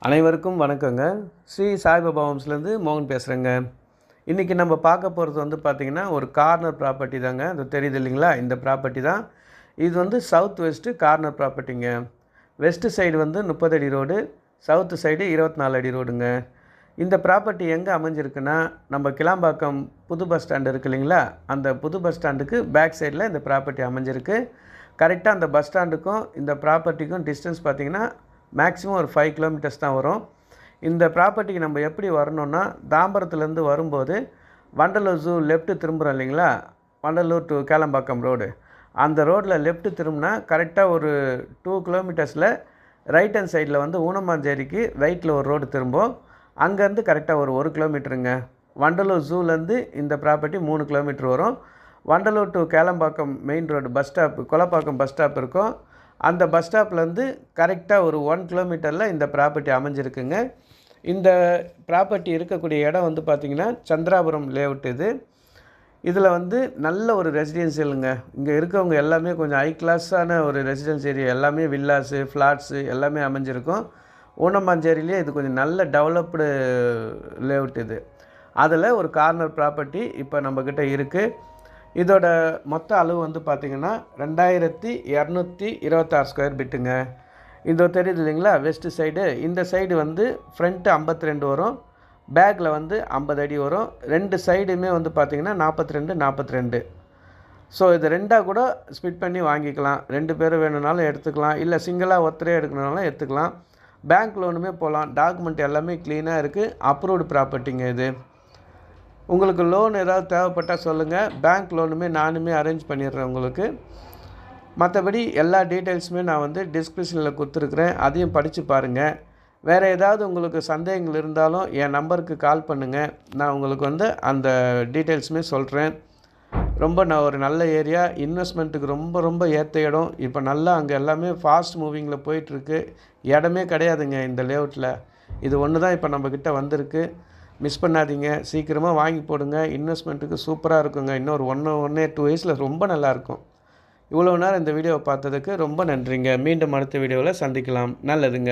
அனைவருக்கும் வணக்கங்க. ஸ்ரீ சாய்பாபா ஹோம்ஸ்லேருந்து மோகன் பேசுகிறேங்க. இன்றைக்கி நம்ம பார்க்க போகிறது வந்து பார்த்திங்கன்னா ஒரு கார்னர் ப்ராப்பர்ட்டி தாங்க. அது தெரியுது இல்லைங்களா? இந்த ப்ராப்பர்ட்டி தான். இது வந்து சவுத் வெஸ்ட்டு கார்னர் ப்ராப்பர்ட்டிங்க. வெஸ்ட்டு சைடு வந்து 30 அடி ரோடு, சவுத்து சைடு 24 அடி ரோடுங்க. இந்த ப்ராப்பர்ட்டி எங்கே அமைஞ்சிருக்குன்னா, நம்ம கிளாம்பாக்கம் புது பஸ் ஸ்டாண்டு இருக்குது இல்லைங்களா? அந்த புது பஸ் ஸ்டாண்டுக்கு பேக் சைடில் இந்த ப்ராப்பர்ட்டி அமைஞ்சிருக்கு. கரெக்டாக அந்த பஸ் ஸ்டாண்டுக்கும் இந்த ப்ராப்பர்ட்டிக்கும் டிஸ்டன்ஸ் பார்த்திங்கன்னா மேக்ஸிமம் ஒரு 5 கிலோமீட்டர்ஸ் தான் வரும். இந்த ப்ராப்பர்ட்டிக்கு நம்ம எப்படி வரணுன்னா, தாம்பரத்துலேருந்து வரும்போது வண்டலூர் ஜூ லெஃப்ட்டு திரும்புகிறோம் இல்லைங்களா? Vandalur to Kelambakkam road. அந்த ரோட்டில் லெஃப்ட்டு திரும்பினா கரெக்டாக ஒரு 2 கிலோமீட்டர்ஸில் ரைட் ஹேண்ட் சைடில் வந்து ஊனமாஞ்சேரிக்கு ரைட்டில் ஒரு ரோடு திரும்பும். அங்கேருந்து கரெக்டாக ஒரு 1 கிலோமீட்டருங்க. வண்டலூர் ஜூலேருந்து இந்த ப்ராப்பர்ட்டி 3 கிலோமீட்டர் வரும். Vandalur to Kelambakkam main road bus stop, Kolapakkam bus stop இருக்கும். அந்த பஸ் ஸ்டாப்லேருந்து கரெக்டாக ஒரு 1 கிலோமீட்டரில் இந்த ப்ராப்பர்ட்டி அமைஞ்சிருக்குங்க. இந்த ப்ராப்பர்ட்டி இருக்கக்கூடிய இடம் வந்து பார்த்திங்கன்னா சந்திராபுரம் லேஅவுட் இது. இதில் வந்து நல்ல ஒரு ரெசிடென்சியலுங்க. இங்கே இருக்கவங்க எல்லாமே கொஞ்சம் ஹை கிளாஸான ஒரு ரெசிடென்ஸ் ஏரியா, எல்லாமே வில்லாஸு, ஃப்ளாட்ஸு எல்லாமே அமைஞ்சிருக்கும். ஊனமாஞ்சேரியிலே இது கொஞ்சம் நல்ல டெவலப்டு லேஅவுட் இது. அதில் ஒரு கார்னர் ப்ராப்பர்ட்டி இப்போ நம்மக்கிட்ட இருக்குது. இதோட மொத்த அளவு வந்து பார்த்திங்கன்னா 2226 ஸ்கொயர் பிட்டுங்க. இது தெரியுது இல்லைங்களா? West side. இந்த சைடு வந்து ஃப்ரண்ட்டு 52 வரும், பேக்கில் வந்து 50 அடி வரும். 2 சைடுமே வந்து பார்த்திங்கன்னா 42, 42. ஸோ இது ரெண்டாக கூட ஸ்பிட் பண்ணி வாங்கிக்கலாம். 2 பேர் வேணும்னாலும் எடுத்துக்கலாம், இல்லை சிங்கிளாக ஒருத்தரே எடுக்கணுனாலும் எடுத்துக்கலாம். பேங்க் லோனுமே போகலாம். டாக்குமெண்ட் எல்லாமே க்ளீனாக இருக்குது. அப்ரூவ்டு ப்ராப்பர்ட்டிங்க இது. உங்களுக்கு லோன் ஏதாவது தேவைப்பட்டால் சொல்லுங்கள். பேங்க் லோனுமே நானுமே அரேஞ்ச் பண்ணிடுறேன் உங்களுக்கு. மற்றபடி எல்லா டீட்டெயில்ஸுமே நான் வந்து டிஸ்கிரிப்ஷனில் கொடுத்துருக்குறேன், அதையும் படித்து பாருங்கள். வேறு ஏதாவது உங்களுக்கு சந்தேகங்கள் இருந்தாலும் என் நம்பருக்கு கால் பண்ணுங்கள். நான் உங்களுக்கு வந்து அந்த டீட்டெயில்ஸுமே சொல்கிறேன். நான் ஒரு நல்ல ஏரியா, இன்வெஸ்ட்மெண்ட்டுக்கு ரொம்ப ரொம்ப ஏற்ற இடம். இப்போ நல்லா அங்கே எல்லாமே ஃபாஸ்ட் மூவிங்கில் போயிட்டுருக்கு. இடமே கிடையாதுங்க இந்த லேஅவுட்டில். இது ஒன்று தான் இப்போ நம்மக்கிட்ட வந்திருக்கு. மிஸ் பண்ணாதீங்க, சீக்கிரமாக வாங்கி போடுங்க. இன்வெஸ்ட்மெண்ட்டுக்கு சூப்பராக இருக்குங்க. இன்னொரு 1-2 இயர்ஸில் ரொம்ப நல்லாயிருக்கும். இவ்வளோ நேரம் இந்த வீடியோவை பார்த்ததுக்கு ரொம்ப நன்றிங்க. மீண்டும் அடுத்த வீடியோவில் சந்திக்கலாம். நல்லதுங்க.